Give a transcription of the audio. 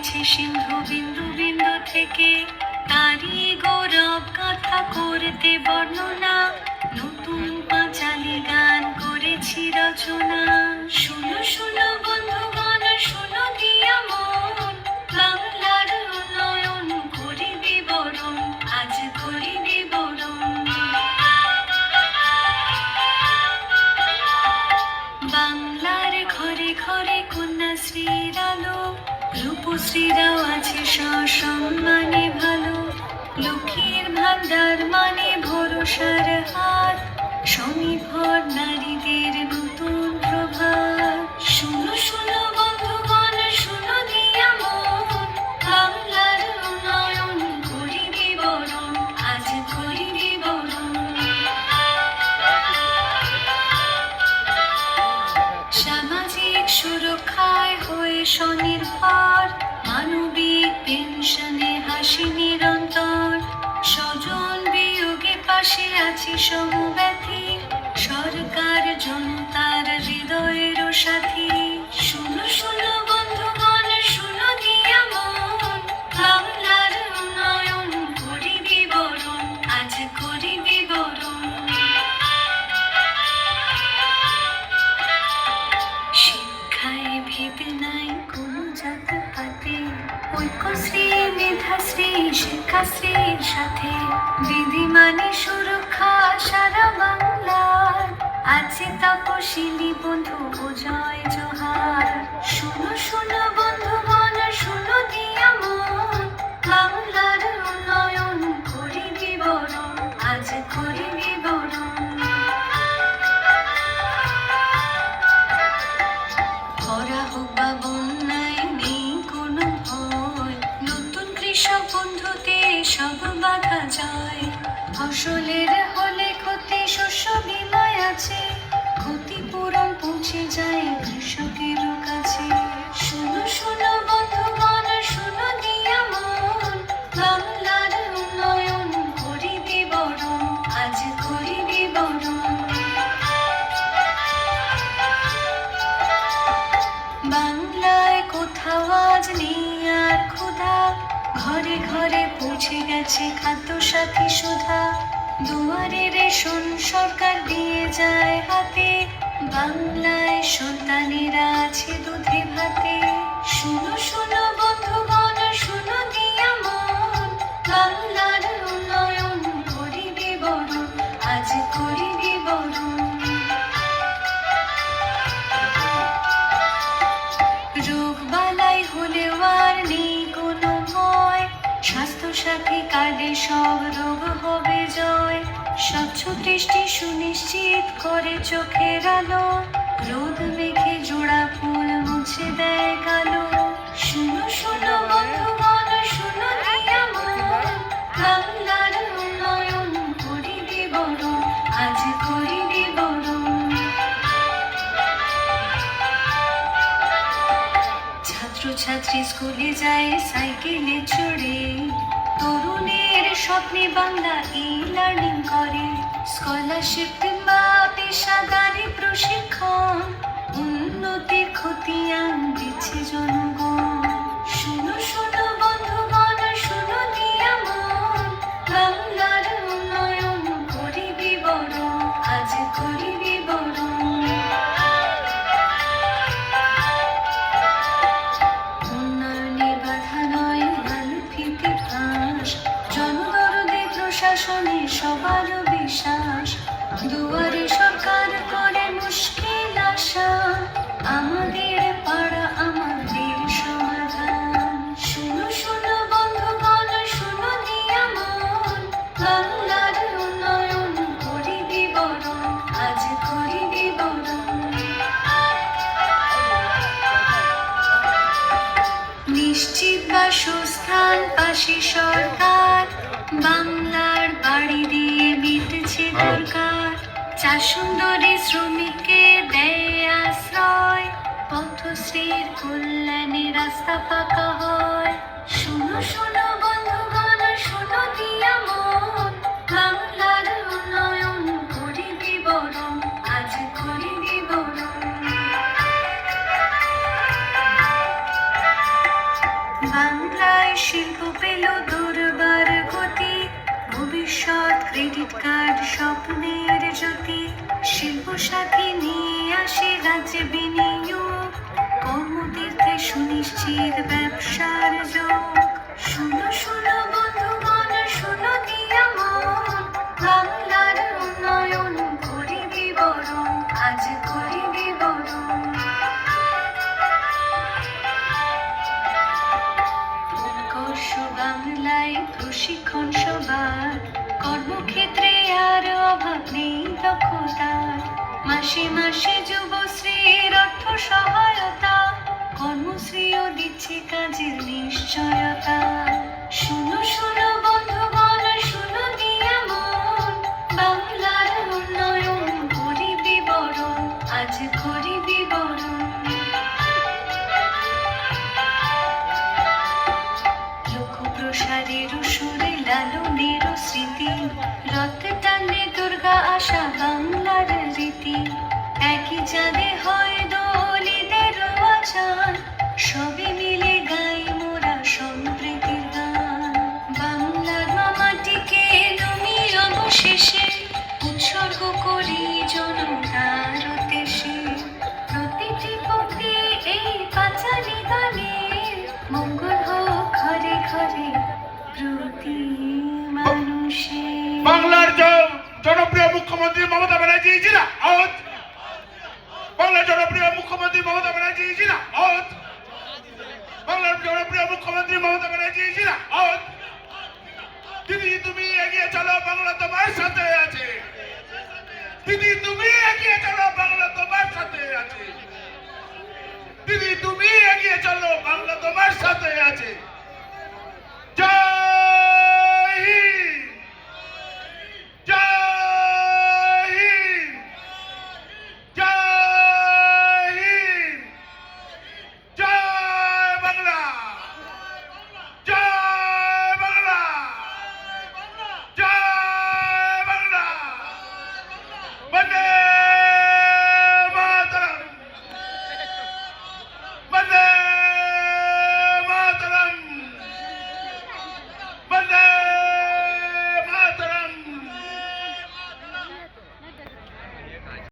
ঝরেছে সিন্ধু বিন্দু বিন্দু থেকে, তারই গৌরব গাথা করতে বর্ণনা, নতুন পাঁচালী গান করেছি রচনা। শুনো শুনো বন্ধুগণ, শুনো দিয়া মন, বাংলার উন্নয়ন করি বিবরণ, আজ করি বিবরণ। বাংলার ঘরে ঘরে কন্যাশ্রীর আলো, রূপশ্রীরাও আছে সসম্মানে ভালো, লক্ষ্মীর ভান্ডার মানে ভরসার হাত, স্বনির্ভর নারীদের নতুন প্রভাত। শুনো শুনো বন্ধুগণ, শুনো দিয়া মন, বাংলার উন্নয়ন করি বিবরণ, আজ করি বিবরণ। সামাজিক সুরক্ষায় হয়ে স্বনির্ভর, মানবিক পেনশনে হাসি নিরন্তর, স্বজন বিয়োগে পাশে আছি সমব্যথী, সরকার জনতার হৃদয়ের সাথী। শুনো শুনো বন্ধুগণ, শুনো দিয়া মন, বাংলার উন্নয়ন করি বিবরণ, আজ করি বিবরণ। শিক্ষায় ভেদ নাই কোনো জাতপাতে, ঐক্যশ্রী মেধাশ্রী শিক্ষাশ্রীর সাথে, দিদি মানে সুরক্ষা সারা বাংলার, আছে তপশিলি বন্ধু ও জয় জোহার। শুনো শুনো বন্ধুগণ, শুনো দিয়া মন, বাংলার উন্নয়ন করি বিবরণ, আজ করি বিবরণ। খরা হোক বা বন্যায় নেই কোনো ভয়, নতুন কৃষক বন্ধুতে সব বাধা যায়, ফসলের হলে ক্ষতি শস্য বীমায় আছে, ক্ষতিপূরণ পৌঁছে যায় কৃষকের কাছে। শুনো শুনো বন্ধুগণ, শুনো দিয়া মন, বাংলার উন্নয়ন করি বিবরণ, আজ করি বিবরণ। বাংলায় কোথাও আজ নেই আর ক্ষুধা, ঘরে ঘরে পৌঁছে গেছে খাদ্য সাথী সুধা, দুয়ারে রেশন সরকার দিয়ে যায় হাতে, বাংলায় সন্তানেরা আছে দুধে ভাতে। শুনো শুনো বন্ধুগণ, শুনো দিয়া মন, বাংলার উন্নয়ন করি বিবরণ, আজ করি বিবরণ। রোগ বালাই হলেও আর নেই কোনো ভয়, স্বাস্থ্য সাথী কার্ডে সব রোগ হবে জয়, স্বচ্ছ দৃষ্টি সুনিশ্চিত করে চোখের আলো, রোদ মেঘে জোড়া ফুল মুছে দেয় কালো। শুনো শুনো বন্ধুগণ, শুনো দিয়া মন, বাংলার উন্নয়ন করি বিবরণ, আজ করি বিবরণ। ছাত্রছাত্রী স্কুলে যায় সাইকেলে চড়ে, তরুণের স্বপ্নে বাংলা ই-লার্নিং করে, স্কলারশিপ কিংবা পেশাদারি প্রশিক্ষণ, উন্নতির খতিয়ান দিচ্ছে জনগণ। শুনো শুনো বন্ধুগণ, শুনো দিয়া মন, বাংলার উন্নয়ন করি বিবরণ, আজ করি বিবরণ। উন্নয়নে বাধা নয় ভালো ফিতে ফাঁস, জনদরদে প্রশাসনে সবার বিশ্বাস, দুয়ারে সরকার করে মুশকিল আশা, আমাদের পাড়া আমাদের সমাধান। শুনো শুনো বন্ধুগণ, শুনো দিয়া মন, বাংলার উন্নয়ন করি বিবরণ, আজ করি বিবরণ। নিশ্চিত বাসস্থান পাশে সরকার, বাংলার বাড়ি দিয়ে মিটছে দরকার, চাষুন্দরী শ্রমিককে দেয় আশ্রয়, পথশ্রীর কল্যাণে রাস্তা পাকা হয়। শুনো শুনো বন্ধুগণ, শুনো দিয়া মন, বাংলার উন্নয়ন করি বিবরণ, আজ করি বিবরণ। সাথে নিয়ে আসে রাজ্যে বিনিয়োগ, কর্মতীর্থে সুনিশ্চিত ব্যবসার যোগ। শুনো শুনো বন্ধুগণ, শুনো নিয়মন, বাংলার উন্নয়ন করি বিবরণ, আজ করি বিবরণ। উৎকর্ষ বাংলায় প্রশিক্ষণ সবার, কর্মক্ষেত্রে আর অভাব নেই দক্ষতার। মাসে মাসে যুবশ্রীর অর্থ সহায়তা, কর্মশ্রীও দিচ্ছে কাজের নিশ্চয়তা। শুনো শুনো বন্ধুগণ, শুনো নিয়মন, বাংলার উন্নয়ন করি বিবরণ, আজ করি বিবরণ। লোকপ্রসারের সুরে লালনের স্মৃতি, রথ টানে দুর্গা আসা বাংলার রীতি। একই চাঁদে হয় দলিদের আচার, সবে মিলে গাই মোরা সম্প্রীতির গান। বাংলার মাটিকে নমি অবশেষে উৎসর্গ করি জনতার উদ্দেশ্যে। প্রতিটি পক্ষে এই পাঁচালী গানে মঙ্গল হোক ঘরে ঘরে প্রতি মানুষে। বাংলার জনপ্রিয় মুখ্যমন্ত্রী মমতা ব্যানার্জি জিন্দাবাদ। বাংলার জনপ্রিয় মুখ্যমন্ত্রী মমতা ব্যানার্জি জিন্দাবাদ। বাংলার জনপ্রিয় মুখ্যমন্ত্রী মমতা ব্যানার্জি জিন্দাবাদ। দিদি তুমি এগিয়ে চলো, বাংলা তোমার সাথে আছে। দিদি তুমি এগিয়ে চলো, বাংলা তোমার সাথে আছে। দিদি তুমি এগিয়ে চলো, বাংলা তোমার সাথে আছে। জয় হিন্দ, জয় হিন্দ, জয় হিন্দ, জয় বাংলা, জয় বাংলা, জয় বাংলা, বন্দে